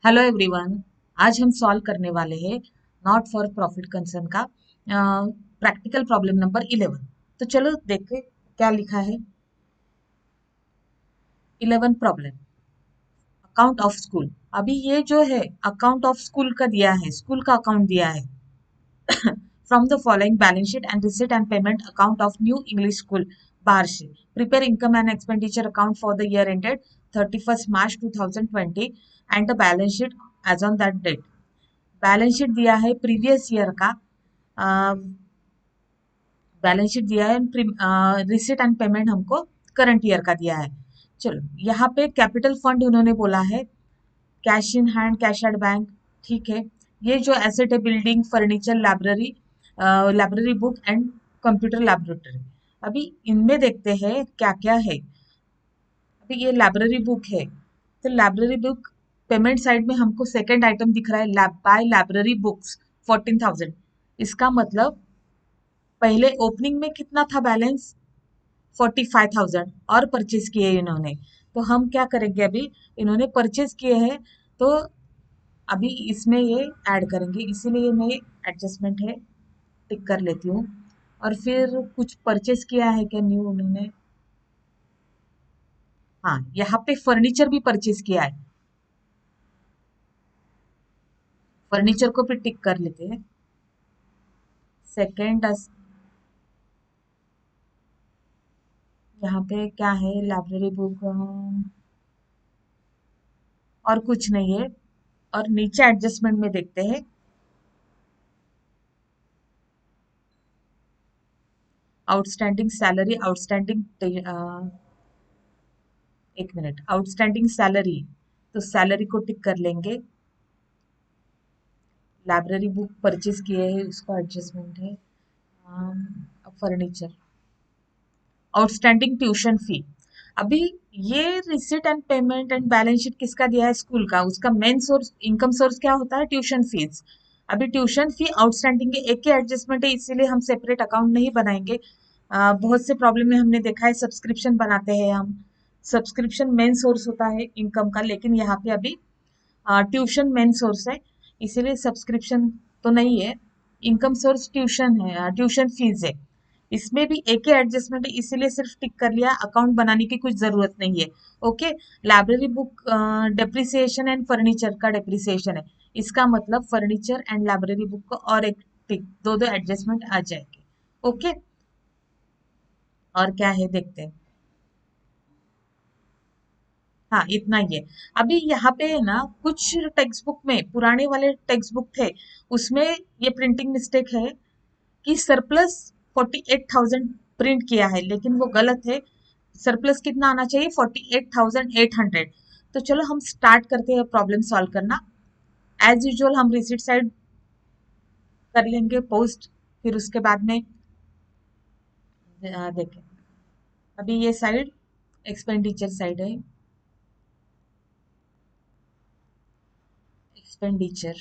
Hello everyone. आज हम solve करने वाले हैं नॉट फॉर प्रॉफिट कंसर्न का प्रैक्टिकल प्रॉब्लम नंबर 11। तो चलो देखें क्या लिखा है। 11 प्रॉब्लम, अकाउंट ऑफ स्कूल। अभी ये जो है अकाउंट ऑफ स्कूल का दिया है, स्कूल का अकाउंट दिया है। From the following balance sheet and receipt and payment account of New English School Barshi, prepare income and expenditure account for the year ended 31st March 2020 and the balance sheet as on that date. Balance sheet दिया है previous year का, balance sheet दिया है, receipt and payment हमको current year का दिया है। चलो यहाँ पे कैपिटल फंड उन्होंने बोला है, cash in hand, cash at bank. ठीक है, ये जो एसेट है building, furniture, library, library book and computer laboratory. अभी इनमें देखते हैं क्या क्या है। अभी ये लाइब्रेरी बुक है, तो लाइब्रेरी बुक पेमेंट साइड में हमको सेकंड आइटम दिख रहा है, बाय लाइब्रेरी बुक्स 14,000। इसका मतलब पहले ओपनिंग में कितना था बैलेंस, 45,000 और परचेज किए इन्होंने। तो हम क्या करेंगे, अभी इन्होंने परचेज किए हैं तो अभी इसमें ये ऐड करेंगे, इसीलिए मैं एडजस्टमेंट है टिक कर लेती हूँ। और फिर कुछ परचेज किया है क्या न्यू उन्होंने, हाँ यहाँ पे फर्नीचर भी परचेज किया है, फर्नीचर को भी टिक कर लेते हैं। सेकेंड यहाँ पे क्या है, लाइब्रेरी बुक और कुछ नहीं है। और नीचे एडजस्टमेंट में देखते हैं, आउटस्टैंडिंग सैलरी, आउटस्टैंडिंग, एक मिनट, आउटस्टैंडिंग सैलरी, तो सैलरी को टिक कर लेंगे। लाइब्रेरी बुक परचेज किए हैं, उसका एडजस्टमेंट है। Furniture, outstanding tuition fee. अभी ये receipt and payment and balance sheet किसका दिया है, स्कूल का। उसका मेन सोर्स, इनकम सोर्स क्या होता है, ट्यूशन फीस। अभी ट्यूशन फी आउटस्टैंडिंग के एक ही एडजस्टमेंट है, इसीलिए हम सेपरेट अकाउंट नहीं बनाएंगे। बहुत से प्रॉब्लम में हमने देखा है सब्सक्रिप्शन बनाते हैं हम, सब्सक्रिप्शन मेन सोर्स होता है इनकम का, लेकिन यहाँ पे अभी ट्यूशन मेन सोर्स है, इसीलिए सब्सक्रिप्शन तो नहीं है। इनकम सोर्स ट्यूशन है, ट्यूशन फीस है। इसमें भी एक ही एडजस्टमेंट है, इसीलिए सिर्फ टिक कर लिया, अकाउंट बनाने की कुछ जरूरत नहीं है। Okay, library book depreciation and furniture का डेप्रिसिएशन है, इसका मतलब फर्नीचर एंड लाइब्रेरी बुक को और एक टिक, दो दो एडजस्टमेंट आ जाएंगे। ओके, और क्या है देखते हैं। हाँ इतना ही है। अभी यहाँ पे है ना, कुछ टेक्स्ट बुक में, पुराने वाले टेक्स्ट बुक थे, उसमें ये प्रिंटिंग मिस्टेक है कि सरप्लस 48,000 प्रिंट किया है, लेकिन वो गलत है। सरप्लस कितना आना चाहिए, 48,800। तो चलो हम स्टार्ट करते हैं प्रॉब्लम सॉल्व करना। एज यूजुअल हम रिसिट साइड कर लेंगे पोस्ट, फिर उसके बाद में देखें। अभी ये साइड एक्सपेंडिचर साइड है, एक्सपेंडिचर,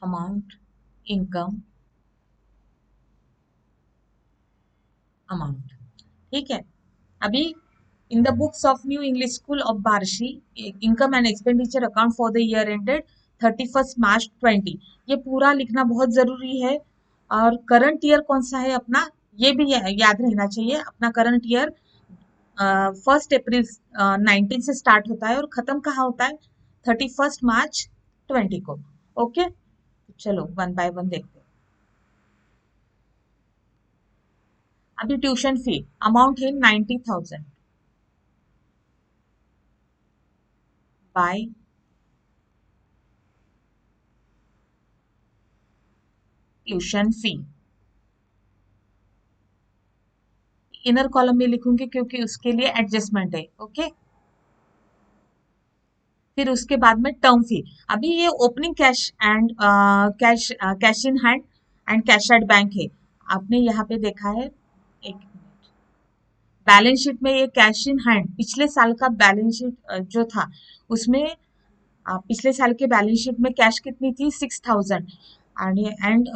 अमाउंट, इनकम, अमाउंट। ठीक है, अभी in the books of New English school of Barshi, income and expenditure account for the year ended 31st March 20, ये पूरा लिखना बहुत जरूरी है। और करंट ईयर कौन सा है अपना, ये भी याद रहना चाहिए। अपना करंट ईयर 1 अप्रैल 19 से स्टार्ट होता है और खत्म कहाँ होता है, 31st March 20 को। ओके, चलो वन बाय वन देखते हैं। अभी ट्यूशन फी अमाउंट है 90,000 by tuition fee. Inner column में लिखूंगी क्योंकि उसके लिए एडजस्टमेंट है। ओके, फिर उसके बाद में टर्म फी। अभी ये opening cash and cash in hand and cash at bank है, आपने यहाँ पे देखा है। एक मिनट, बैलेंस शीट में ये कैश इन हैंड पिछले साल का बैलेंस शीट जो था, उसमें पिछले साल के बैलेंस शीट में कैश कितनी थी, 6,000, एंड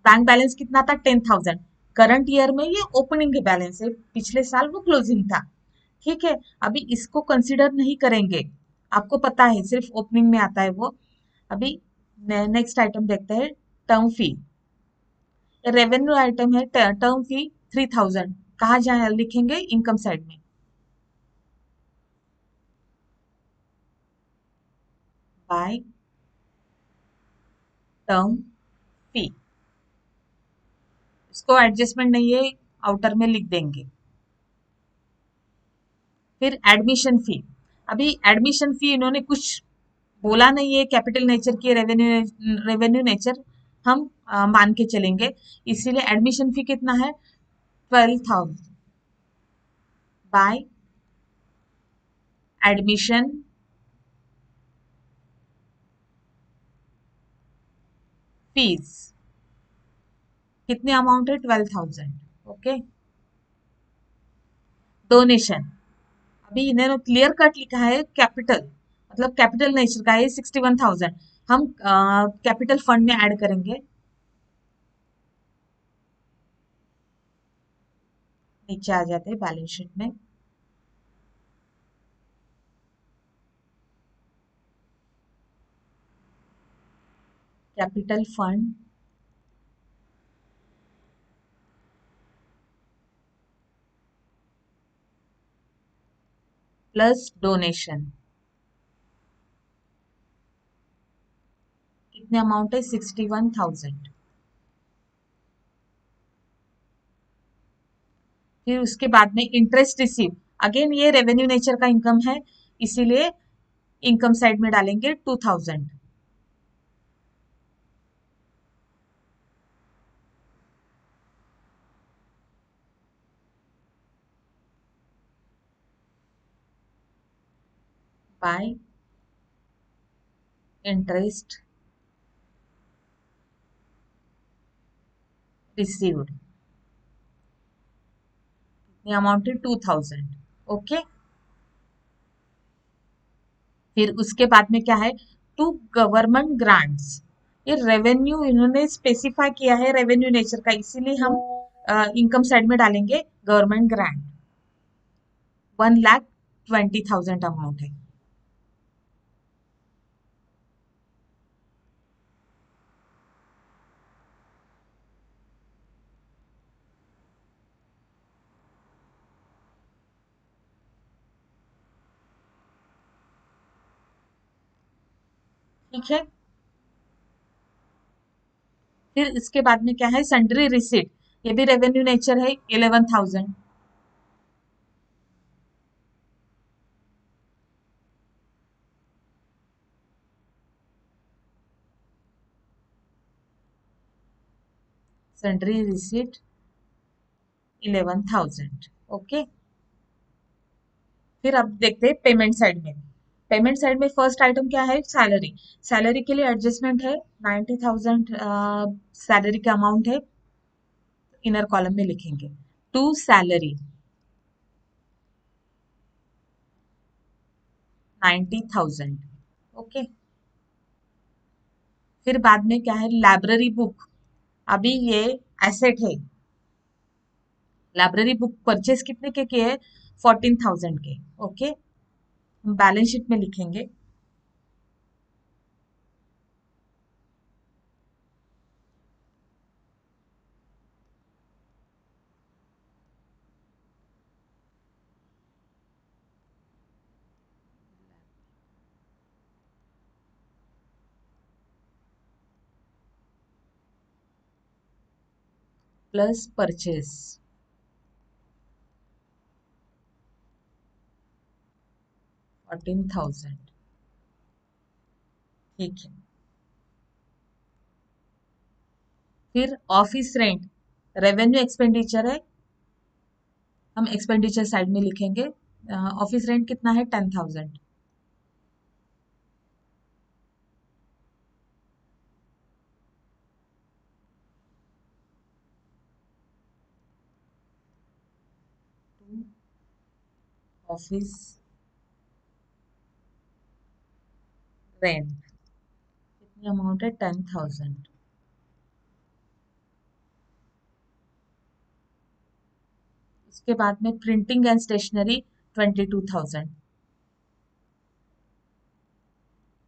बैंक बैलेंस कितना था, 10,000। करंट ईयर में ये ओपनिंग के बैलेंस है, पिछले साल वो क्लोजिंग था। ठीक है, अभी इसको कंसिडर नहीं करेंगे, आपको पता है सिर्फ ओपनिंग में आता है वो। अभी नेक्स्ट आइटम देखते हैं, टर्म फी। रेवेन्यू आइटम है, टर्म फी 3000, कहाँ जाए लिखेंगे, इनकम साइड में। बाय टर्म फी, इसको एडजस्टमेंट नहीं है, आउटर में लिख देंगे। फिर एडमिशन फी, अभी एडमिशन फी इन्होंने कुछ बोला नहीं है, कैपिटल नेचर की रेवेन्यू नेचर हम मान के चलेंगे, इसीलिए एडमिशन फी कितना है, 12,000 बाय एडमिशन फीस, कितने अमाउंट है, 12,000। ओके, डोनेशन, अभी इन्होंने क्लियर कट लिखा है कैपिटल, मतलब कैपिटल नेचर का है, 61,000, हम कैपिटल फंड में ऐड करेंगे, नीचे आ जाते हैं बैलेंस शीट में। कैपिटल फंड प्लस डोनेशन, कितने अमाउंट है, 61,000। फिर उसके बाद में इंटरेस्ट रिसीव, अगेन ये रेवेन्यू नेचर का इनकम है, इसीलिए इनकम साइड में डालेंगे 2000 बाय इंटरेस्ट रिसीव्ड, ये अमाउंट है 2000। ओके, फिर उसके बाद में क्या है, टू गवर्नमेंट ग्रांट्स, ये रेवेन्यू इन्होंने स्पेसिफाई किया है रेवेन्यू नेचर का, इसीलिए हम इनकम साइड में डालेंगे गवर्नमेंट ग्रांट, 1,20,000 अमाउंट है। ठीक है, फिर इसके बाद में क्या है, सन्ड्री रिसीट, ये भी रेवेन्यू नेचर है, 11,000। Sundry receipt 11,000। ओके, फिर अब देखते हैं पेमेंट साइड में। पेमेंट साइड में फर्स्ट आइटम क्या है, सैलरी। सैलरी के लिए एडजस्टमेंट है, 90,000 सैलरी का अमाउंट है, इनर कॉलम में लिखेंगे टू सैलरी 90,000। ओके, फिर बाद में क्या है, लाइब्रेरी बुक, अभी ये एसेट है, लाइब्रेरी बुक परचेज कितने के किए हैं, 14,000 के। ओके, बैलेंस शीट में लिखेंगे प्लस परचेज 14,000। ठीक है, फिर ऑफिस रेंट, रेवेन्यू एक्सपेंडिचर है, हम एक्सपेंडिचर साइड में लिखेंगे, ऑफिस रेंट कितना है, 10,000। ऑफिस रेंट कितनी अमाउंट है, 10,000। इसके बाद में printing and stationery 22,000.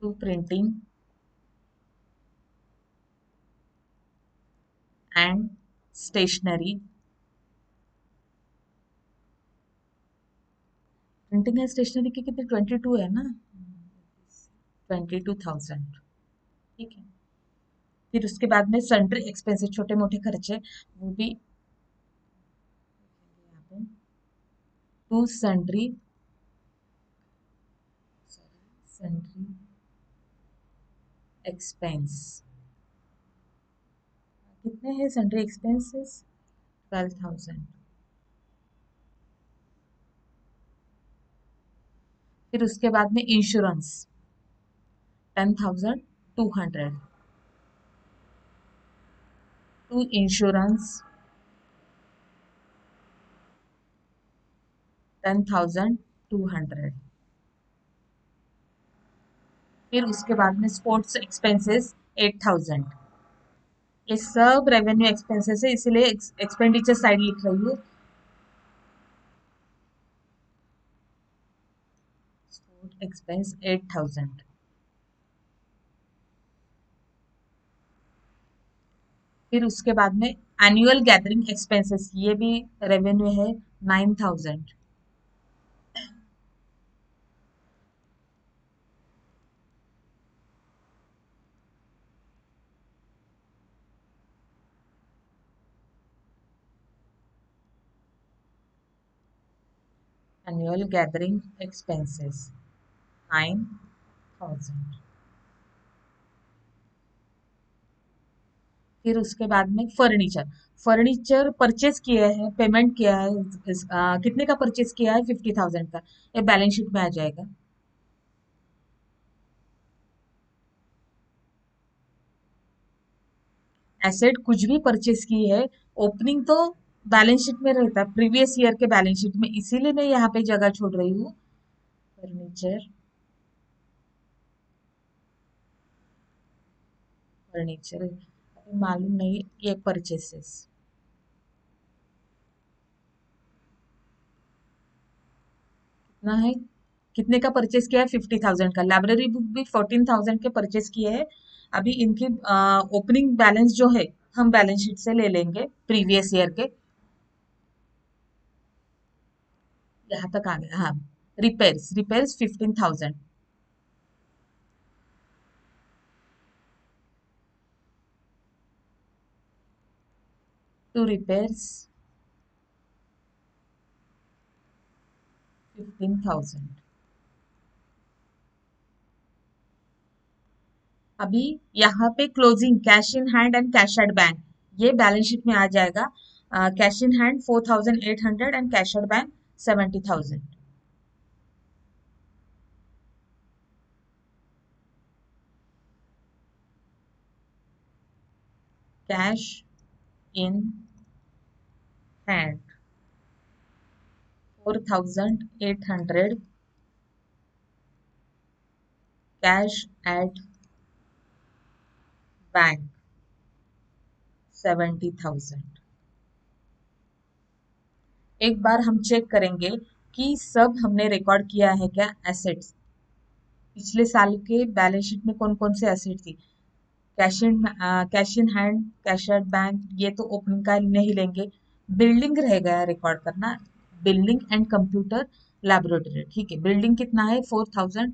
To printing and stationery. Printing and stationery के कितने 22 है ना, 22,000. ठीक है. फिर उसके बाद में सन्ड्री एक्सपेंसेस, छोटे मोटे खर्चे, वो भी यहाँ पे टू सन्ड्री सन्ड्री एक्सपेंस. कितने हैं सन्ड्री एक्सपेंसेस? 12,000. फिर उसके बाद में इंश्योरेंस 10,200. To insurance 10,200. फिर उसके बाद में स्पोर्ट्स एक्सपेंसेस 8,000. ये सब रेवेन्यू एक्सपेंसेस है, इसीलिए एक्सपेंडिचर साइड लिख रही हूँ. Sport expense 8,000. फिर उसके बाद में एनुअल गैदरिंग एक्सपेंसेस, ये भी रेवेन्यू है 9,000. Annual gathering expenses 9,000. फिर उसके बाद में फर्नीचर, फर्नीचर परचेज किया है, पेमेंट किया है, कितने का परचेज किया है? 50,000 का. ये बैलेंस शीट में आ जाएगा. एसेट कुछ भी परचेज की है, ओपनिंग तो बैलेंस शीट में रहता है, प्रीवियस ईयर के बैलेंस शीट में, इसीलिए मैं यहाँ पे जगह छोड़ रही हूँ. फर्नीचर फर्नीचर मालूम नहीं, ये परचेसेस कितना है, कितने का परचेज किया है? 50,000 का. लाइब्रेरी बुक भी 14,000 के परचेज किए हैं. अभी इनकी ओपनिंग बैलेंस जो है हम बैलेंस शीट से ले लेंगे प्रीवियस ईयर के. यहाँ तक आ गया. हाँ, रिपेयर्स रिपेयर्स 15,000. To repairs 15,000. अभी यहाँ पे closing cash in hand and cash at bank, ये बैलेंस शीट में आ जाएगा. Cash in hand 4,800 and cash at bank 70,000. Cash in hand 4,800, cash at bank 70,000. एक बार हम चेक करेंगे कि सब हमने रिकॉर्ड किया है क्या एसेट्स. पिछले साल के बैलेंस शीट में कौन कौन से एसेट थी. Cash in hand cash at bank, ये तो ओपनिंग का नहीं लेंगे. बिल्डिंग रह गया रिकॉर्ड करना, बिल्डिंग एंड कंप्यूटर लैबोरेटरी. ठीक है, बिल्डिंग कितना है? 4,000,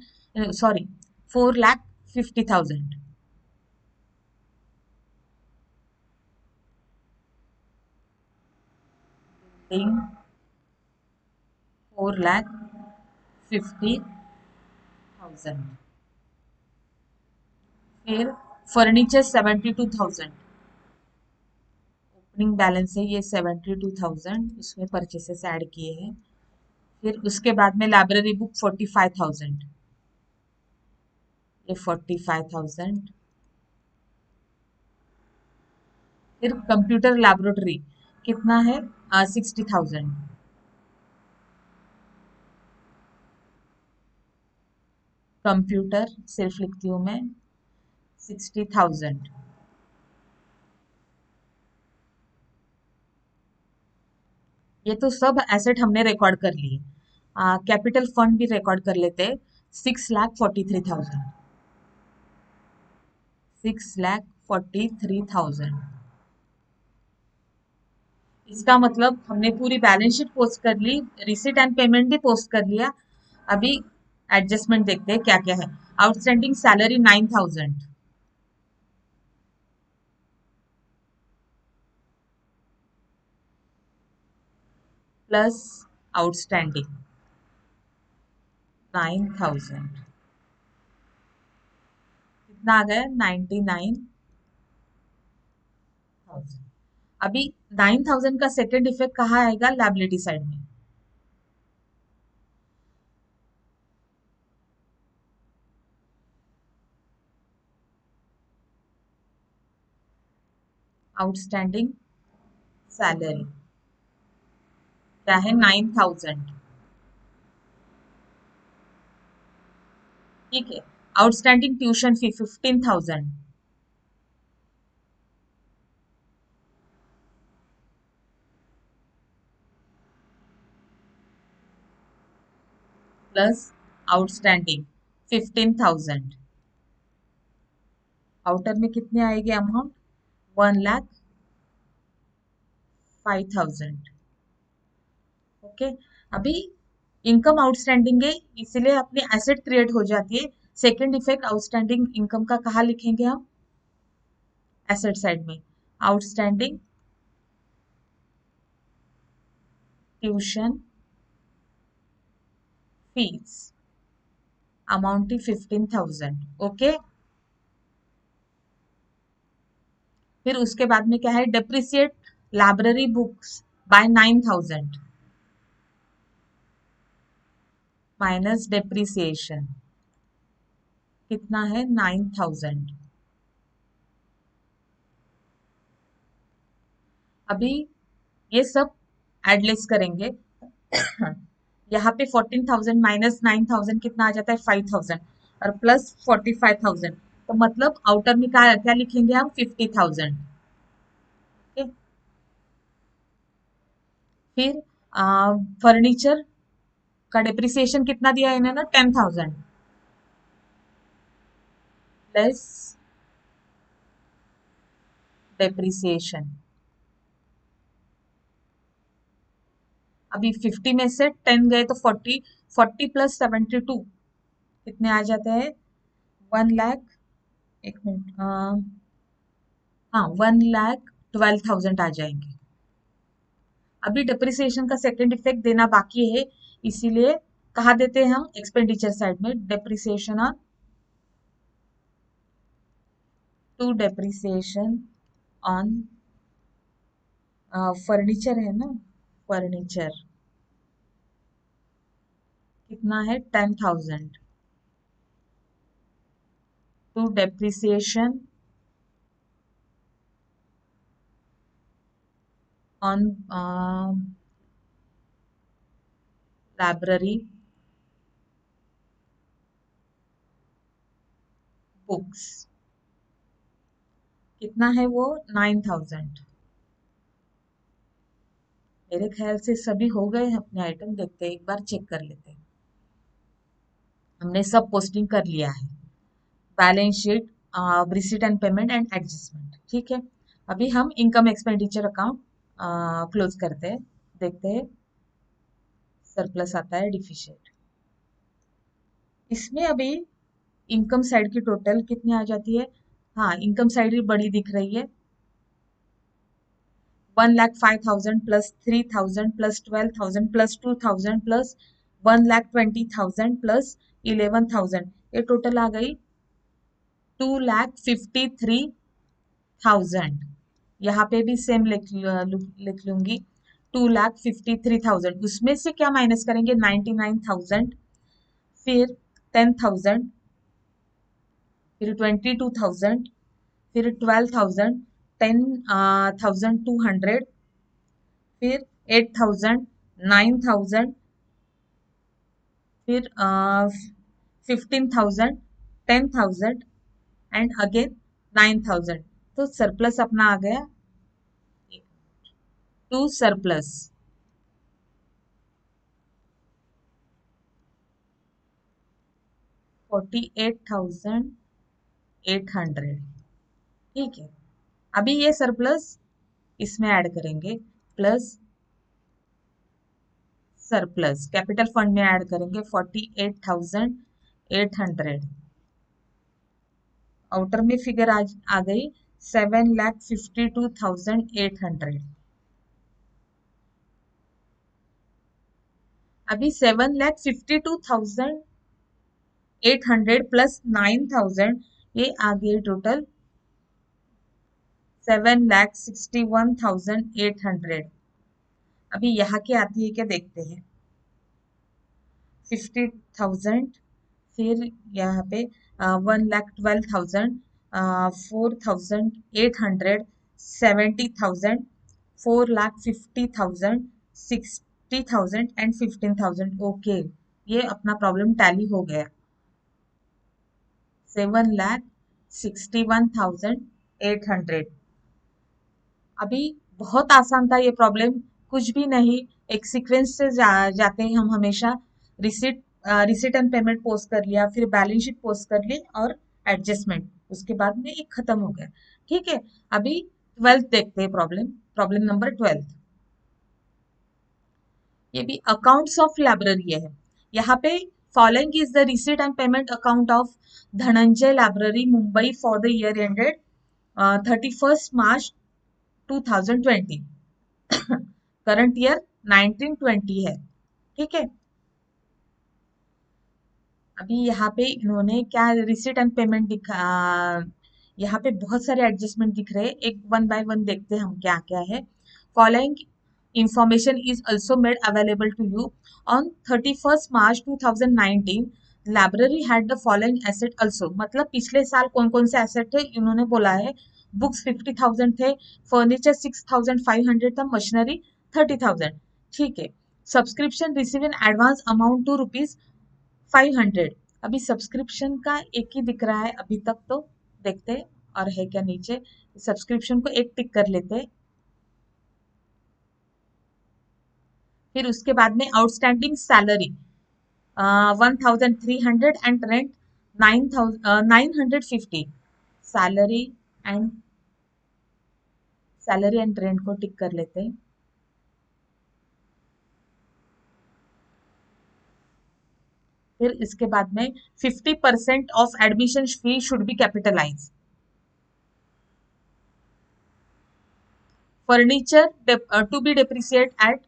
सॉरी 4,50,000. बिल्डिंग 4,50,000. फिर फर्नीचर 72,000. ओपनिंग बैलेंस है ये 72,000, उसमें परचेसेस ऐड किए हैं. फिर उसके बाद में लाइब्रेरी बुक 45,000, ये 45,000. फिर कंप्यूटर लैबोरेटरी कितना है? 60,000. कंप्यूटर सिर्फ लिखती हूँ मैं 60,000. ये तो सब एसेट हमने रिकॉर्ड कर लिए. कैपिटल फंड भी रिकॉर्ड कर लेते हैं, 6,43,000, 6,43,000। इसका मतलब हमने पूरी बैलेंस शीट पोस्ट कर ली, रिसीट एंड पेमेंट भी पोस्ट कर लिया। अभी एडजस्टमेंट देखते हैं क्या क्या है। आउटस्टैंडिंग सैलरी 9,000 प्लस आउटस्टैंडिंग 9,000 कितना आ गया, 99,000। अभी 9,000 का सेकेंड इफेक्ट कहाँ आएगा, लायबिलिटी साइड में। आउटस्टैंडिंग सैलरी क्या है, 9,000, ठीक है। Outstanding tuition fee 15,000 plus outstanding 15,000। Outer में कितने आएंगे अमाउंट, 1,05,000। ओके। अभी इनकम आउटस्टैंडिंग है, इसलिए अपनी एसेट क्रिएट हो जाती है। सेकंड इफेक्ट आउटस्टैंडिंग इनकम का कहाँ लिखेंगे हम, एसेट साइड में। Outstanding tuition fees amount 15,000। Okay. फिर उसके बाद में क्या है, depreciate library books by 9,000 minus depreciation कितना है, 9,000। अभी ये सब एडलेस करेंगे। यहाँ पे 14,000 माइनस 9,000 कितना आ जाता है, 5,000 और प्लस 45,000। तो मतलब आउटर में क्या क्या लिखेंगे हम, 50,000। ठीक। फिर फर्नीचर का डिप्रिसिएशन कितना दिया है इन्होंने, 10,000 प्लस डिप्रिसिएशन। अभी 50 में से 10 गए तो 40, 40 प्लस 72 कितने आ जाते हैं, 1 लाख, एक मिनट, हाँ 1,12,000 आ जाएंगे। अभी डिप्रिसिएशन का सेकंड इफेक्ट देना बाकी है, इसीलिए कहा देते हैं हम, एक्सपेंडिचर साइड में, depreciation on to depreciation on furniture है ना, फर्नीचर कितना है, 10,000 to depreciation on library books कितना है वो, 9,000। मेरे ख्याल से सभी हो गए हैं अपने आइटम, देखते हैं एक बार, चेक कर लेते हैं। हमने सब पोस्टिंग कर लिया है, balance sheet, receipt and payment and adjustment, ठीक है। अभी हम इनकम एक्सपेंडिचर अकाउंट क्लोज करते हैं, देखते हैं सरप्लस आता है, डिफिशिएंट। इसमें अभी इनकम साइड की टोटल कितनी आ जाती है, हाँ इनकम साइड ही बड़ी दिख रही है, 1,05,000 plus 3,000 plus 12,000 plus 2,000 plus 1,20,000 plus 11,000, ये टोटल आ गई 2,53,000। यहाँ पे भी सेम लिख लूंगी, 2,53,000। उसमें से क्या माइनस करेंगे, 99,000, फिर 10,000, फिर 22,000, फिर 12,000, 10,200, फिर 8,000, 9,000, फिर 15,000, 10,000 एंड अगेन 9,000। तो सरप्लस अपना आ गया टू सरप्लस। 48,800। ठीक है, अभी ये सरप्लस इसमें ऐड करेंगे, प्लस सरप्लस कैपिटल फंड में ऐड करेंगे 48,800। आउटर में फिगर आ गई 7,52,800। अभी 7,52,800 प्लस 9,000, ये आ गई टोटल 7,61,800। अभी यहाँ की आती है क्या देखते हैं। 50,000, फिर यहाँ पे 1,12,000, 4,800, 70,000, 4,50,000, 60,000 एंड 15,000। ओके, ये अपना प्रॉब्लम टैली हो गया। 7,61,800। अभी बहुत आसान था ये प्रॉब्लम, कुछ भी नहीं, एक सीक्वेंस से जाते हैं हम हमेशा। Receipt receipt and payment post कर लिया, फिर बैलेंस शीट पोस्ट कर ली और एडजस्टमेंट, उसके बाद में एक खत्म हो गया। ठीक है, अभी 12th देखते हैं प्रॉब्लम, प्रॉब्लम नंबर 12। ये भी अकाउंट्स ऑफ लाइब्रेरी है। यहाँ पे following is the receipt and payment account of Dhananjay library Mumbai for the year ended 31 March 2020। Current year 1920 है। ठीक है, अभी यहाँ पे इन्होंने क्या रिसिट एंड पेमेंट दिखा, यहाँ पे बहुत सारे एडजस्टमेंट दिख रहे हैं, एक वन बाय वन देखते हैं हम क्या क्या है। Following information is also made available to you on 31 March 2019। Library had the following asset also, मतलब पिछले साल कौन कौन से एसेट थे इन्होंने बोला है। बुक्स 50,000 थे, फर्नीचर 6,500 था, मशीनरी 30,000। ठीक है, subscription receive in advance amount to ₹500। अभी सब्सक्रिप्शन का एक ही दिख रहा है अभी तक, तो देखते हैं और है क्या नीचे। सब्सक्रिप्शन को एक टिक कर लेते हैं। फिर उसके बाद में outstanding salary 1,300 and rent 950। Salary and rent को टिक कर लेते हैं। फिर इसके बाद में 50% of admission fee should be capitalise. Furniture to be depreciate at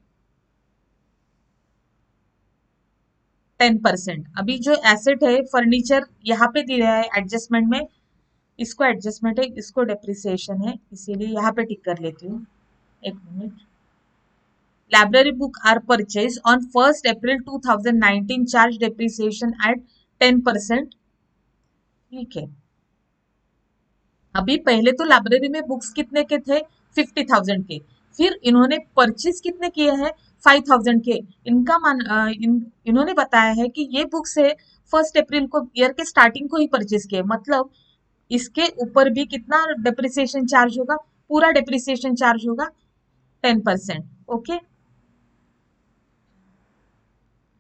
10%। अभी जो एसेट है फर्नीचर यहाँ पे दिया है एडजस्टमेंट में, इसको एडजस्टमेंट है, इसको डेप्रिसिएशन है, इसीलिए यहाँ पे टिक कर लेती हूँ। एक minute. Library book are purchase on 1 April 2019, charge depreciation at 10%। ठीक है, अभी पहले तो लाइब्रेरी में बुक्स कितने के थे 50,000 के, फिर इन्होंने परचेज कितने किए हैं 5,000 के। इन्होंने बताया है कि ये बुक्स है 1 अप्रैल को, ईयर के स्टार्टिंग को ही परचेज किए, मतलब इसके ऊपर भी कितना डेप्रिसिएशन चार्ज होगा, पूरा डेप्रिसिएशन चार्ज होगा 10%। Okay,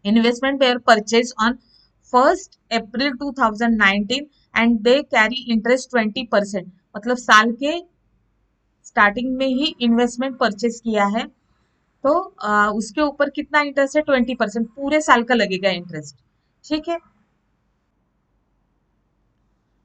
investment were purchase on 1 April 2019 and they carry interest 20%, मतलब साल के स्टार्टिंग में ही इन्वेस्टमेंट परचेज किया है तो उसके ऊपर कितना इंटरेस्ट है 20%, पूरे साल का लगेगा इंटरेस्ट। ठीक है,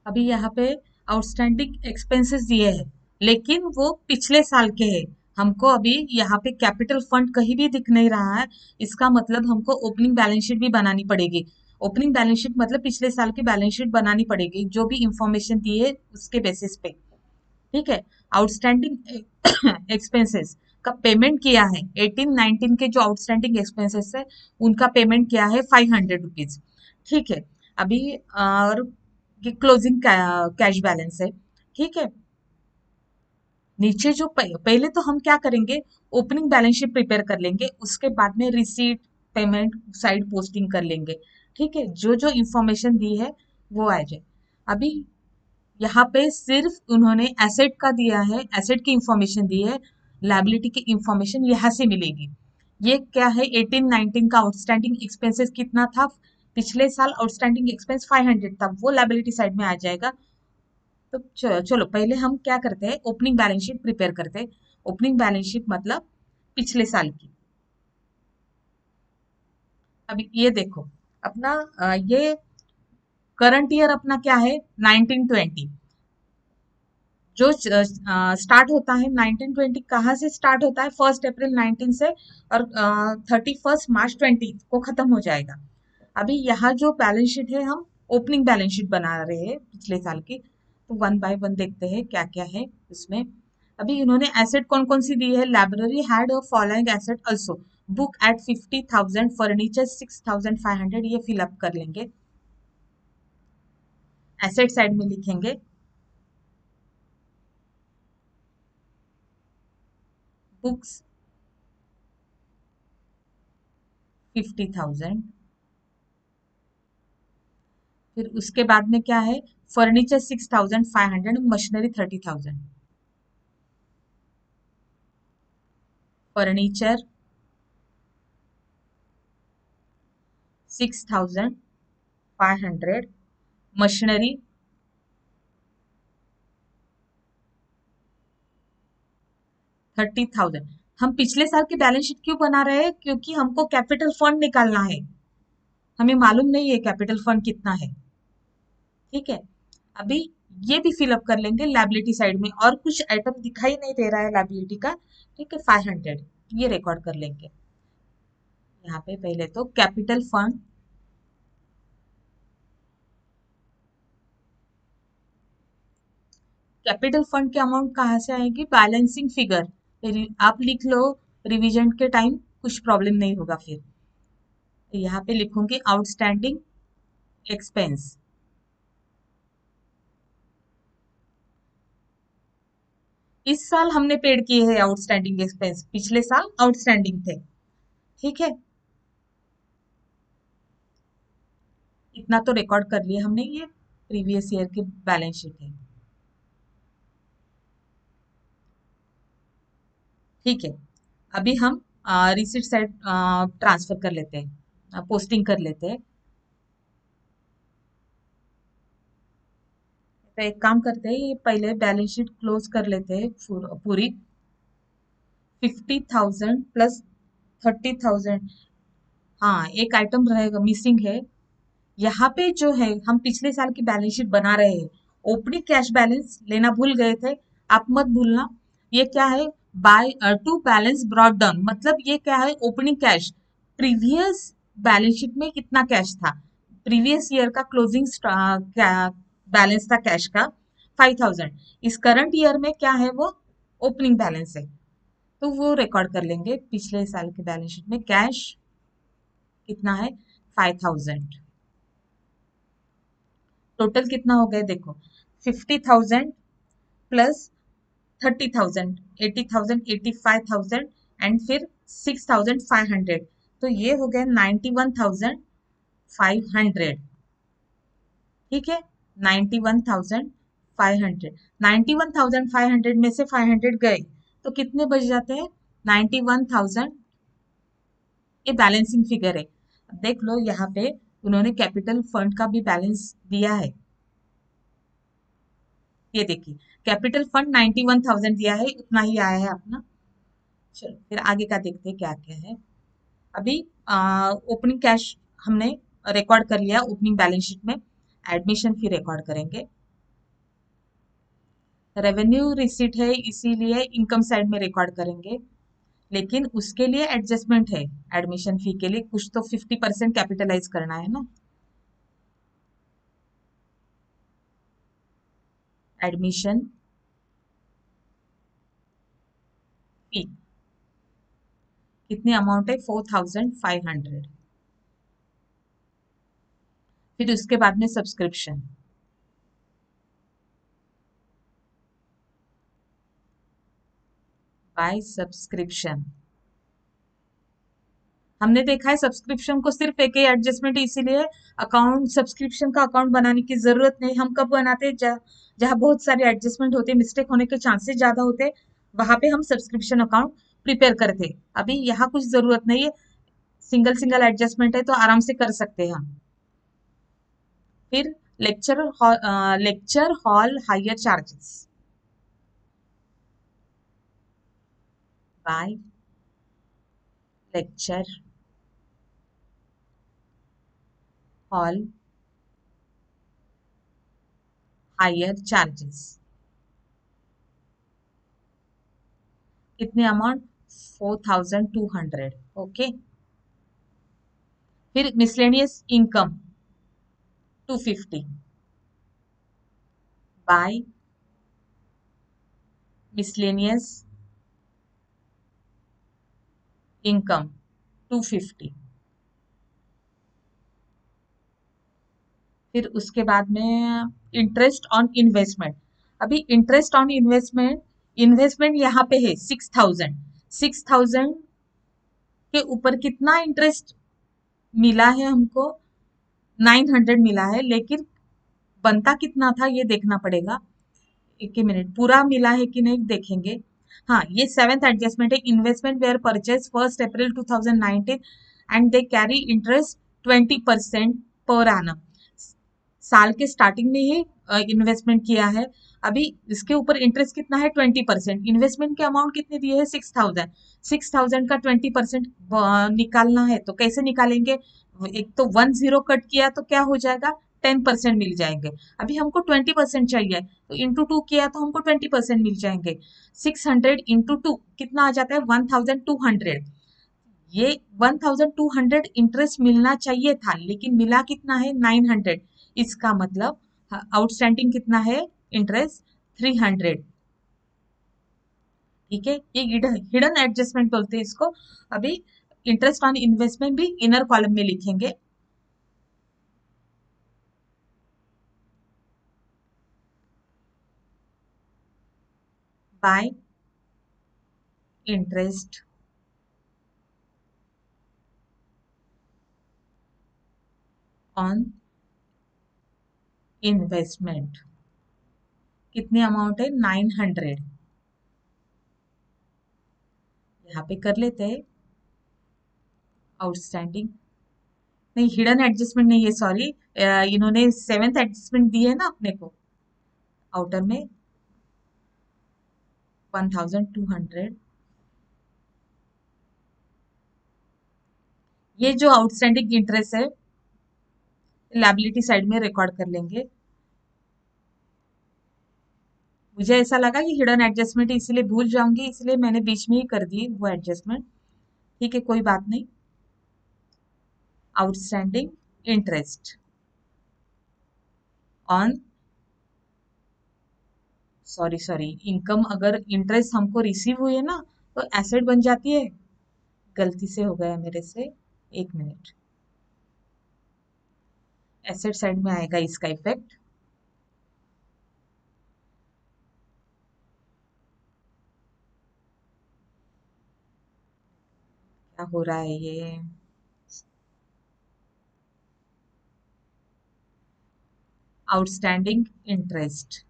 अभी यहाँ पे आउटस्टैंडिंग एक्सपेंसेस दिए हैं लेकिन वो पिछले साल के हैं। हमको अभी यहाँ पे कैपिटल फंड कहीं भी दिख नहीं रहा है, इसका मतलब हमको ओपनिंग बैलेंस शीट भी बनानी पड़ेगी। ओपनिंग बैलेंस शीट मतलब पिछले साल की बैलेंस शीट बनानी पड़ेगी, जो भी इंफॉर्मेशन दी है उसके बेसिस पे। ठीक है, आउटस्टैंडिंग एक्सपेंसेस का पेमेंट किया है 18-19 के जो आउटस्टैंडिंग एक्सपेंसेस है उनका पेमेंट किया है 500 रुपीज। ठीक है, अभी और क्लोजिंग कैश बैलेंस है। ठीक है, नीचे जो पहले तो हम क्या करेंगे, ओपनिंग बैलेंस शीट प्रिपेयर कर लेंगे, उसके बाद में रिसीट पेमेंट साइड पोस्टिंग कर लेंगे। ठीक है, जो जो इंफॉर्मेशन दी है वो आ जाए। अभी यहाँ पे सिर्फ उन्होंने एसेट का दिया है, एसेट की इंफॉर्मेशन दी है, लायबिलिटी की इंफॉर्मेशन यहाँ से मिलेगी। ये क्या है 18-19 का आउटस्टैंडिंग एक्सपेंसेस कितना था पिछले साल आउटस्टैंडिंग एक्सपेंस 500 था, वो लायबिलिटी साइड में आ जाएगा। तो चलो पहले हम क्या करते हैं, ओपनिंग बैलेंस शीट प्रिपेयर करते हैं। ओपनिंग बैलेंस शीट मतलब पिछले साल की। अभी ये देखो अपना ये करंट ईयर अपना क्या है 1920, जो स्टार्ट होता है 1920 कहाँ से स्टार्ट होता है, 1 अप्रैल 19 से और 31 मार्च 20 को खत्म हो जाएगा। अभी यहाँ जो बैलेंस शीट है हम ओपनिंग बैलेंस शीट बना रहे हैं पिछले साल की, तो वन बाय वन देखते हैं क्या क्या है इसमें। अभी इन्होंने एसेट कौन कौन सी दी है, library had a following asset also, book at 50,000, furniture 6,500, ये फिलअप कर लेंगे, एसेट साइड में लिखेंगे। बुक्स 50,000, फिर उसके बाद में क्या है, फर्नीचर 6,500, मशीनरी 30,000, फर्नीचर 6,500, मशीनरी 30,000। हम पिछले साल की बैलेंस शीट क्यों बना रहे हैं, क्योंकि हमको कैपिटल फंड निकालना है, हमें मालूम नहीं है कैपिटल फंड कितना है। ठीक है, अभी ये भी फिलअप कर लेंगे लायबिलिटी साइड में, और कुछ आइटम दिखाई नहीं दे रहा है लायबिलिटी का। ठीक है, 500 ये रिकॉर्ड कर लेंगे यहाँ पे। पहले तो कैपिटल फंड, कैपिटल फंड की अमाउंट कहाँ से आएगी, बैलेंसिंग फिगर आप लिख लो, रिवीजन के टाइम कुछ प्रॉब्लम नहीं होगा। फिर यहाँ पे लिखूंगी आउटस्टैंडिंग एक्सपेंस, इस साल हमने पेड किए हैं आउटस्टैंडिंग एक्सपेंस, पिछले साल आउटस्टैंडिंग थे। ठीक है, इतना तो रिकॉर्ड कर लिया हमने, ये प्रीवियस ईयर की बैलेंस शीट है। ठीक है, अभी हम रिसिट साइड ट्रांसफर कर लेते हैं, पोस्टिंग कर लेते हैं। तो एक काम करते हैं, ये पहले बैलेंस शीट क्लोज कर लेते हैं पूरी। 50,000 प्लस 30,000, हाँ एक आइटम रहेगा, मिसिंग है। यहाँ पे जो है हम पिछले साल की बैलेंस शीट बना रहे हैं, ओपनिंग कैश बैलेंस लेना भूल गए थे, आप मत भूलना। ये क्या है, by two balance brought down, मतलब ये क्या है, opening cash previous balance sheet में कितना कैश था, प्रीवियस ईयर का क्लोजिंग बैलेंस था कैश का 5,000, इस करंट ईयर में क्या है वो ओपनिंग बैलेंस है, तो वो रिकॉर्ड कर लेंगे पिछले साल के बैलेंस शीट में। कैश कितना है 5,000, टोटल कितना हो गया देखो, 50,000 प्लस 30,000, 80,000, 85,000 एंड फिर 6,500, तो ये हो गया 91,500। ठीक है, 91,500, 91,500 में से 500 गए तो कितने बच जाते हैं, 91,000, ये बैलेंसिंग फिगर है। अब देख लो यहाँ पे उन्होंने कैपिटल फंड का भी बैलेंस दिया है, ये देखिए कैपिटल फंड 91,000 दिया है, उतना ही आया है अपना। चलो फिर आगे का देखते हैं क्या क्या है। अभी ओपनिंग कैश हमने रिकॉर्ड कर लिया ओपनिंग बैलेंस शीट में, एडमिशन फी रिकॉर्ड करेंगे। रेवेन्यू रिसीट है इसीलिए इनकम साइड में रिकॉर्ड करेंगे, लेकिन उसके लिए एडजस्टमेंट है, एडमिशन फी के लिए कुछ तो 50% कैपिटलाइज करना है ना। एडमिशन फी कितनी अमाउंट है, 4,500, फिर उसके बाद में सब्सक्रिप्शन, बाय सब्सक्रिप्शन। हमने देखा है सब्सक्रिप्शन को सिर्फ एक ही एडजस्टमेंट, इसीलिए अकाउंट सब्सक्रिप्शन का अकाउंट बनाने की जरूरत नहीं। हम कब बनाते हैं, जहाँ बहुत सारे एडजस्टमेंट होते हैं, मिस्टेक होने के चांसेस ज्यादा होते हैं, वहां पे हम सब्सक्रिप्शन अकाउंट प्रिपेयर करते हैं। अभी यहाँ कुछ जरूरत नहीं है, सिंगल सिंगल एडजस्टमेंट है तो आराम से कर सकते हैं हम। फिर lecture hall hire charges by lecture hall hire charges, कितने अमाउंट, 4200, ओके। फिर miscellaneous income 250 by miscellaneous income 250। फिर उसके बाद में इंटरेस्ट ऑन इन्वेस्टमेंट, अभी इंटरेस्ट ऑन इन्वेस्टमेंट, इन्वेस्टमेंट यहाँ पे है 6000, 6000 के ऊपर कितना इंटरेस्ट मिला है हमको, 900 मिला है, लेकिन बनता कितना था ये देखना पड़ेगा। एक ही मिनट, पूरा मिला है कि नहीं देखेंगे। हाँ, ये सेवेंथ एडजस्टमेंट है, investment were purchase 1 April 2019 and they carry interest 20% per annum, साल के स्टार्टिंग में ही इन्वेस्टमेंट किया है, अभी इसके ऊपर इंटरेस्ट कितना है 20%, इन्वेस्टमेंट के अमाउंट कितने दिए हैं 6000, 6000 का 20% निकालना है, तो कैसे निकालेंगे, एक तो 10 कट किया तो क्या हो जाएगा 10% मिल जाएंगे, अभी हमको 20% चाहिए तो इंटू 2 किया तो हमको 20% मिल जाएंगे, 600 इंटू 2 कितना आ जाता है 1200, ये 1200 इंटरेस्ट मिलना चाहिए था लेकिन मिला कितना है 900, इसका मतलब आउटस्टैंडिंग कितना है इंटरेस्ट 300, ठीक है, ये हिडन एडजस्टमेंट बोलते हैं इसको। अभी इंटरेस्ट ऑन इन्वेस्टमेंट भी इनर कॉलम में लिखेंगे, बाय इंटरेस्ट ऑन इन्वेस्टमेंट, कितने अमाउंट है 900, यहाँ पे कर लेते हैं आउटस्टैंडिंग, नहीं हिडन एडजस्टमेंट नहीं है सॉरी, इन्होंने सेवेंथ एडजस्टमेंट दी है ना अपने को आउटर में 1200, ये जो आउटस्टैंडिंग इंटरेस्ट है लायबिलिटी साइड में रिकॉर्ड कर लेंगे, मुझे ऐसा लगा कि हिडन एडजस्टमेंट इसलिए भूल जाऊंगी इसलिए मैंने बीच में ही कर दी वो एडजस्टमेंट, ठीक है कोई बात नहीं। Outstanding interest on, sorry sorry, income अगर इंटरेस्ट हमको रिसीव हुई है ना तो एसेट बन जाती है, गलती से हो गया मेरे से, एक मिनट, एसेट साइड में आएगा इसका इफेक्ट, क्या हो रहा है ये, आउटस्टैंडिंग इंटरेस्ट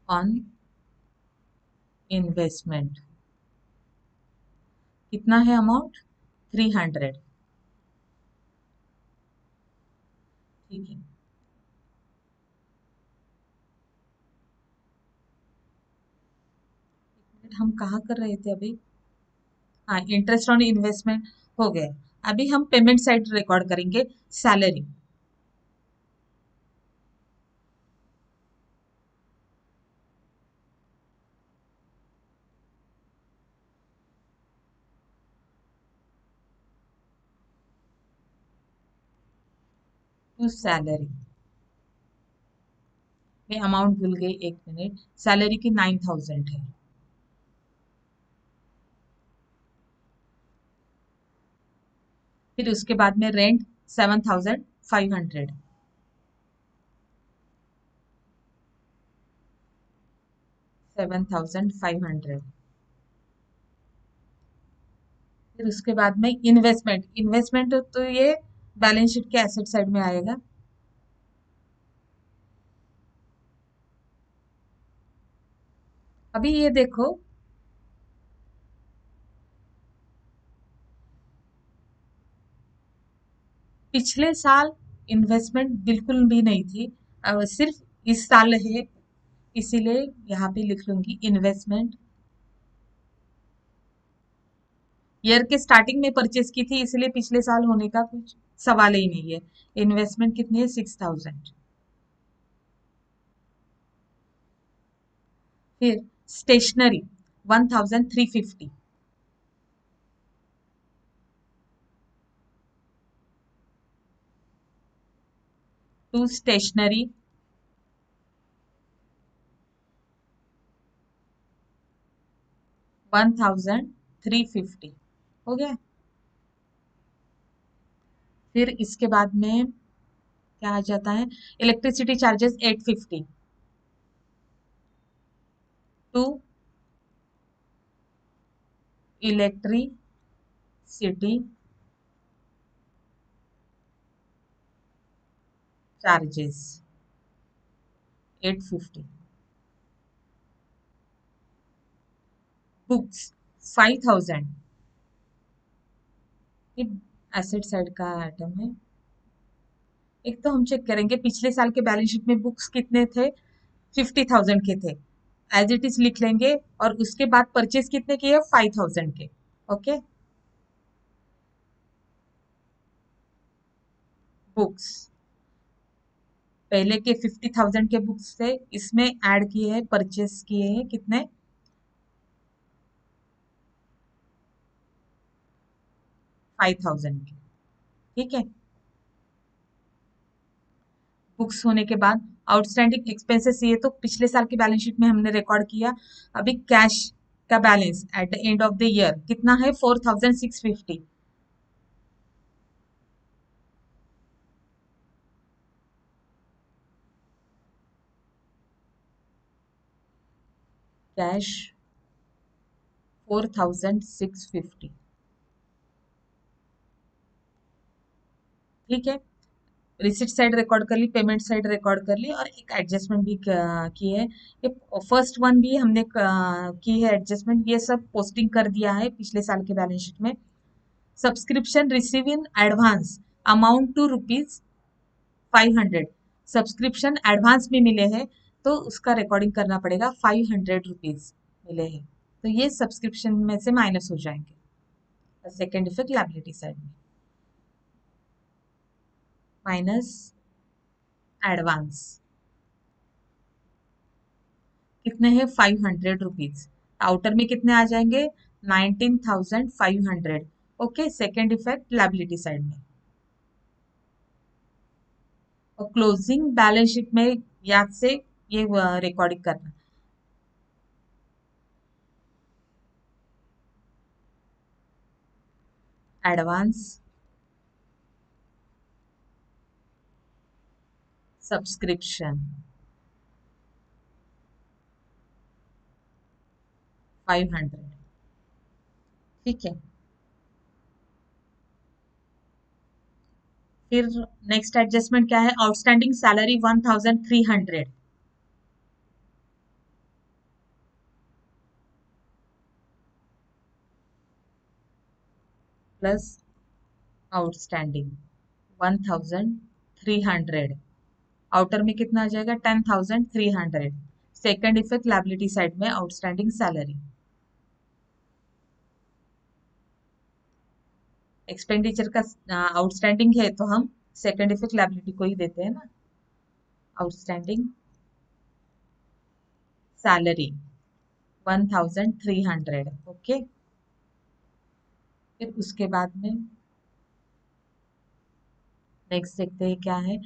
ऑन इन्वेस्टमेंट, कितना है अमाउंट 300, ठीक है। हम कहाँ कर रहे थे अभी, हाँ इंटरेस्ट ऑन इन्वेस्टमेंट हो गया, अभी हम पेमेंट साइड रिकॉर्ड करेंगे, सैलरी, टू सैलरी, मैं अमाउंट भूल गई एक मिनट, सैलरी की 9000 है, फिर उसके बाद में रेंट 7500, 7500, फिर उसके बाद में इन्वेस्टमेंट, इन्वेस्टमेंट तो ये बैलेंस शीट के एसेट साइड में आएगा, अभी ये देखो पिछले साल इन्वेस्टमेंट बिल्कुल भी नहीं थी, सिर्फ इस साल है, इसीलिए यहाँ पे लिख लूंगी इन्वेस्टमेंट। ईयर के स्टार्टिंग में परचेस की थी, इसलिए पिछले साल होने का कुछ सवाल ही नहीं है। इन्वेस्टमेंट कितनी है? 6000। फिर स्टेशनरी 1350। टू स्टेशनरी 1350 हो गया। फिर इसके बाद में क्या आ जाता है? Electricity charges 850 to electricity charges 850। Books 5000। ये एसेट साइड का आइटम है। एक तो हम चेक करेंगे पिछले साल के बैलेंस शीट में बुक्स कितने थे? 50,000 के थे, एज इट इज लिख लेंगे। और उसके बाद परचेज कितने किए? 5000 के। ओके, बुक्स पहले के 50,000 के बुक्स थे, इसमें ऐड किए हैं, परचेस किए हैं कितने? 5000 के। ठीक है, बुक्स होने के बाद आउटस्टैंडिंग एक्सपेंसेस, ये तो पिछले साल की बैलेंस शीट में हमने रिकॉर्ड किया। अभी कैश का balance at the end of the year कितना है? 4650। कैश 4650। ठीक है, रिसिट साइड रिकॉर्ड कर ली, पेमेंट साइड रिकॉर्ड कर ली, और एक एडजस्टमेंट भी की है। ये फर्स्ट वन भी हमने की है एडजस्टमेंट, ये सब पोस्टिंग कर दिया है पिछले साल के बैलेंस शीट में। Subscription receive in advance amount to ₹500। Subscription advance में मिले हैं, तो उसका रिकॉर्डिंग करना पड़ेगा। ₹500 मिले हैं, तो ये सब्सक्रिप्शन में से माइनस हो जाएंगे। सेकेंड इफेक्ट लायबिलिटी साइड में माइनस एडवांस कितने हैं? ₹500। आउटर में कितने आ जाएंगे? 19,500। Okay, second effect liability side में। और क्लोजिंग बैलेंस शीट में याद से ये रिकॉर्डिंग करना। Advance subscription 500। ठीक है, फिर नेक्स्ट एडजस्टमेंट क्या है? Outstanding salary 1300 plus outstanding 1300। Outer में कितना आ जाएगा? 10,300। सेकेंड इफेक्ट लायबिलिटी साइड में आउटस्टैंडिंग सैलरी। एक्सपेंडिचर का आउटस्टैंडिंग है, तो हम सेकेंड इफेक्ट लायबिलिटी को ही देते हैं ना। Outstanding salary 1300। ओके, फिर उसके बाद में नेक्स्ट देखते हैं क्या है।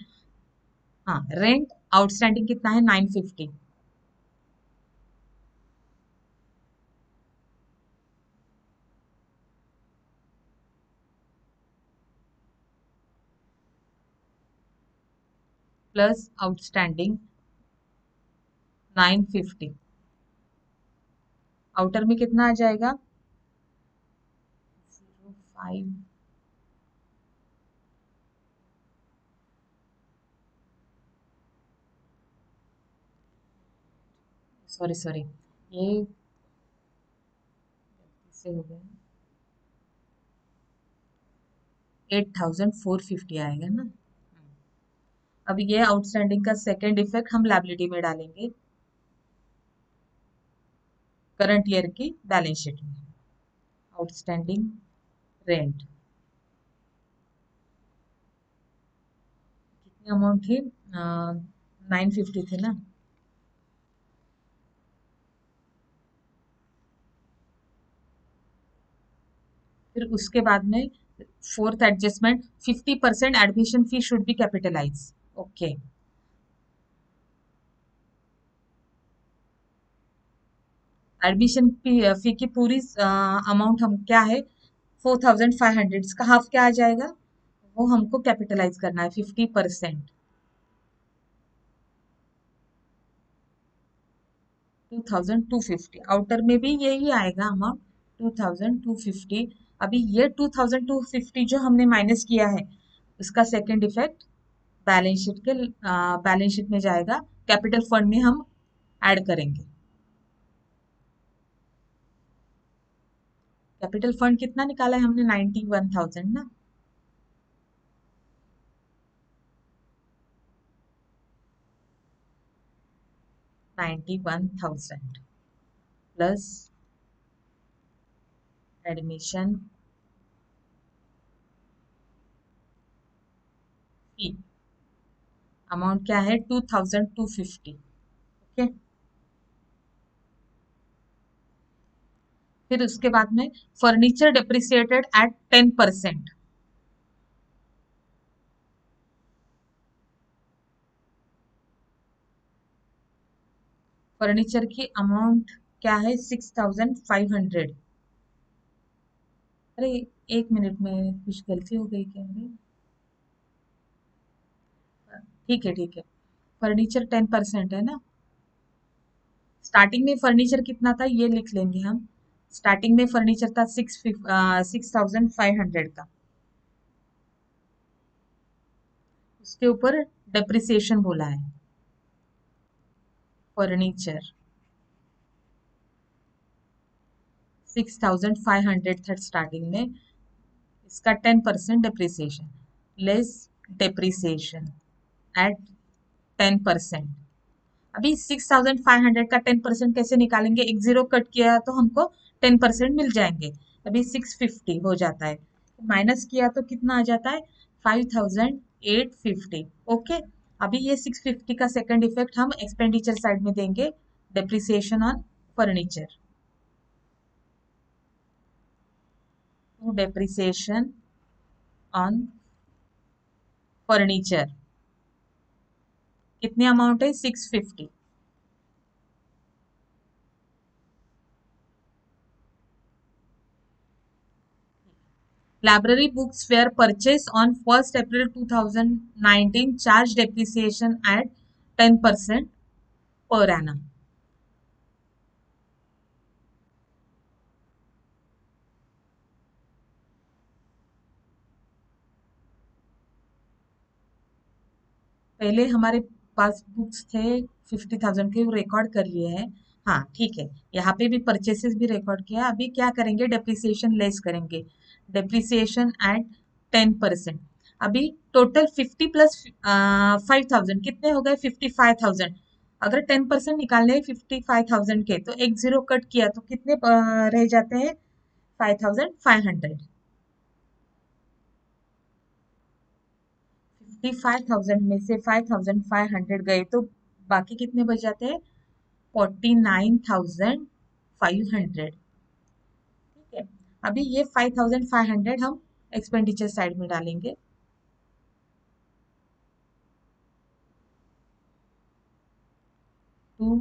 हाँ, रेंट आउटस्टैंडिंग कितना है? 950 प्लस आउटस्टैंडिंग 950। आउटर में कितना आ जाएगा? 05। सॉरी सॉरी, ये से हो गया। 8450 आएगा ना। अब ये आउटस्टैंडिंग का सेकेंड इफेक्ट हम लायबिलिटी में डालेंगे, करंट ईयर की बैलेंस शीट में। आउटस्टैंडिंग रेंट कितनी अमाउंट थी, 950 थी ना। फिर उसके बाद में fourth adjustment, 50% admission fee should be capitalise. Okay, admission fee की पूरी अमाउंट हम क्या है, 4500, इसका हाफ क्या आ जाएगा, वो हमको कैपिटलाइज करना है 50%। 2250, आउटर में भी यही आएगा अमाउंट 2250। अभी ये 2250 जो हमने माइनस किया है, उसका सेकंड इफेक्ट बैलेंस शीट में जाएगा, कैपिटल फंड में हम ऐड करेंगे। कैपिटल फंड कितना निकाला है हमने, 91,000 ना। 91,000 प्लस एडमिशन फी, अमाउंट क्या है 2250। ओके, फिर उसके बाद में फर्नीचर डिप्रिसिएटेड एट 10%। फर्नीचर की अमाउंट क्या है, 6500। अरे, एक मिनट में कुछ गलती हो गई क्या मेरी। ठीक है ठीक है, फर्नीचर 10% है ना। स्टार्टिंग में फर्नीचर कितना था ये लिख लेंगे हम। स्टार्टिंग में फर्नीचर था 6500 का, उसके ऊपर डेप्रिसिएशन बोला है। फर्नीचर 6500 था स्टार्टिंग में, इसका 10% डेप्रिसिएशन, लेस डेप्रिसिएशन एट 10%। अभी 6500 का 10% कैसे निकालेंगे, एक जीरो कट किया तो हमको 10% मिल जाएंगे। अभी 650 हो जाता है, माइनस किया तो कितना आ जाता है, 5850। ओके, अभी ये 650 का सेकंड इफेक्ट हम एक्सपेंडिचर साइड में देंगे, depreciation on furniture. Depreciation on furniture कितनी अमाउंट है, 650। Library books were purchased on 1st April 2019, charge depreciation at 10% per annum. पहले हमारे पास बुक्स थे 50,000 के, वो रिकॉर्ड कर लिए हैं। हाँ ठीक है, यहाँ पे भी परचेसेस भी रिकॉर्ड किया। अभी क्या करेंगे, डेप्रिसिएशन लेस करेंगे, डेप्रिसिएशन एट 10%। अभी टोटल 50 प्लस 5000 कितने हो गए, 55,000। अगर 10% निकालने 55,000 के, तो एक जीरो कट किया तो कितने रह जाते हैं, 5500। 55,000 में से 5500 गए तो बाकी कितने बच जाते हैं, 49,500। ठीक है, अभी ये 5,500 हम एक्सपेंडिचर साइड में डालेंगे। टू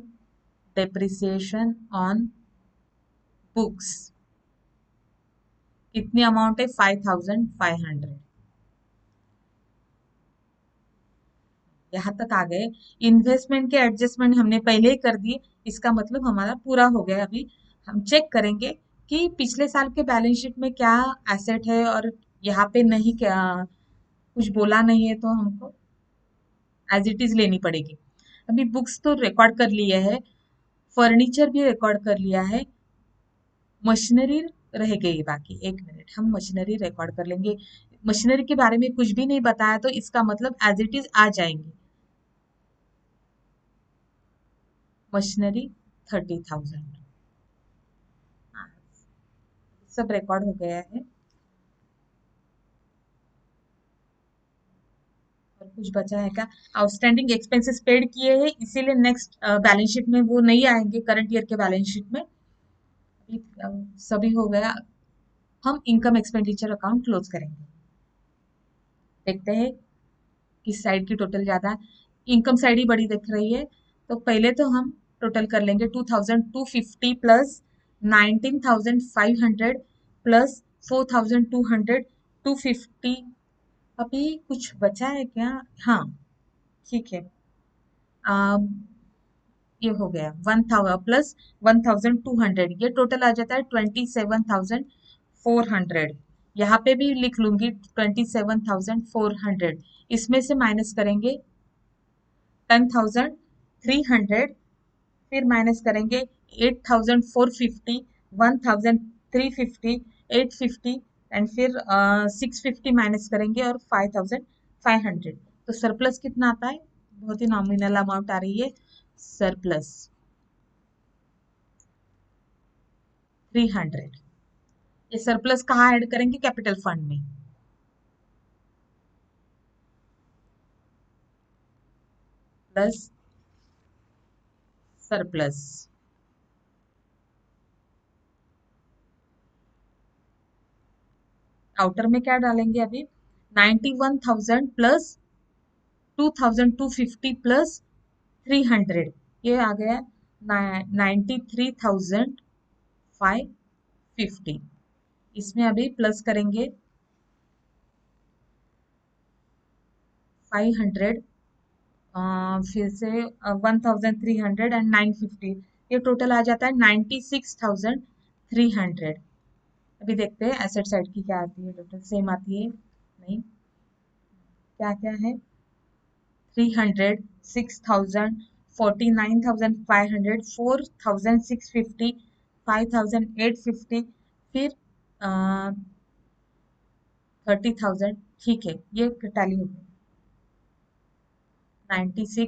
डेप्रिसिएशन ऑन बुक्स कितनी अमाउंट है, 5,500। यहाँ तक आ गए। इन्वेस्टमेंट के एडजस्टमेंट हमने पहले ही कर दिए, इसका मतलब हमारा पूरा हो गया। अभी हम चेक करेंगे कि पिछले साल के बैलेंस शीट में क्या एसेट है, और यहाँ पे नहीं, क्या कुछ बोला नहीं है, तो हमको एज इट इज लेनी पड़ेगी। अभी बुक्स तो रिकॉर्ड कर लिए है, फर्नीचर भी रिकॉर्ड कर लिया है, मशीनरी रह गई बाकी। एक मिनट, हम मशीनरी रिकॉर्ड कर लेंगे। मशीनरी के बारे में कुछ भी नहीं बताया तो इसका मतलब एज इट इज आ जाएंगे। मशीनरी 30,000। सब रिकॉर्ड हो गया है। और कुछ बचा है क्या? आउटस्टैंडिंग एक्सपेंसेस पेड किए हैं इसीलिए नेक्स्ट बैलेंस शीट में वो नहीं आएंगे, करंट ईयर के बैलेंस शीट में। अभी, सभी हो गया। हम इनकम एक्सपेंडिचर अकाउंट क्लोज करेंगे। देखते हैं किस साइड की टोटल ज्यादा है। इनकम साइड ही बड़ी दिख रही है, तो पहले तो हम टोटल कर लेंगे 2,250 प्लस 19,500 प्लस 4,200, 250। अभी कुछ बचा है क्या? हाँ, ठीक है। अम, ये हो गया 1,000 प्लस 1,200, ये टोटल आ जाता है 27,400। यहाँ पे भी लिख लूंगी 27,400। इसमें से माइनस करेंगे 10,300, फिर माइनस करेंगे 8,450, 1,350, 850 एंड फिर 650 माइनस करेंगे और 5,500। तो सरप्लस कितना आता है? बहुत ही नॉमिनल अमाउंट आ रही है। सरप्लस 300। ये सरप्लस कहाँ ऐड करेंगे? कैपिटल फंड में। Plus surplus. आउटर में क्या डालेंगे अभी? 91,000 प्लस 2,250 प्लस 300, ये आ गया 93,550। इसमें अभी प्लस करेंगे 500, फिर से 1,300 एंड 950, ये टोटल आ जाता है 96,300। अभी देखते हैं एसेट साइड की क्या आती है, टोटल सेम आती है नहीं, क्या क्या है? 300, 6,000, 49,500, 4,650, 5,850, फिर 30,000। ठीक है, ये टैली हो गई। 96,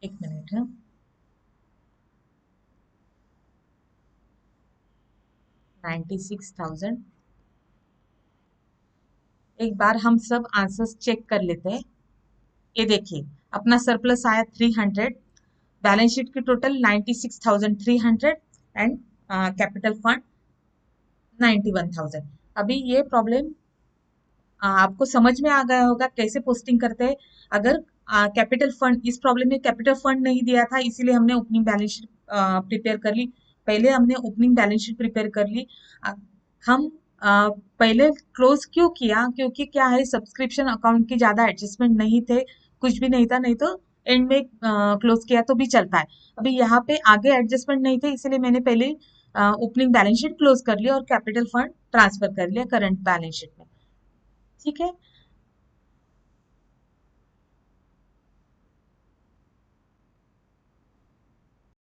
एक मिनट है, 96,000। एक बार हम सब आंसर्स चेक कर लेते हैं। ये देखिए, अपना सरप्लस आया 300, बैलेंस शीट की टोटल 96,300 एंड कैपिटल फंड 91,000। अभी ये प्रॉब्लम आपको समझ में आ गया होगा कैसे पोस्टिंग करते हैं। अगर कैपिटल फंड, इस प्रॉब्लम में कैपिटल फंड नहीं दिया था इसीलिए हमने ओपनिंग बैलेंस शीट प्रिपेयर कर ली। पहले हमने ओपनिंग बैलेंस शीट प्रिपेयर कर ली। हम पहले क्लोज क्यों किया? क्योंकि क्या है, सब्सक्रिप्शन अकाउंट की ज्यादा एडजस्टमेंट नहीं थे, कुछ भी नहीं था, नहीं तो एंड में क्लोज किया तो भी चलता है। अभी यहाँ पे आगे एडजस्टमेंट नहीं थे इसलिए मैंने पहले ओपनिंग बैलेंस शीट क्लोज कर लिया और कैपिटल फंड ट्रांसफर कर लिया करंट बैलेंस शीट में। ठीक है,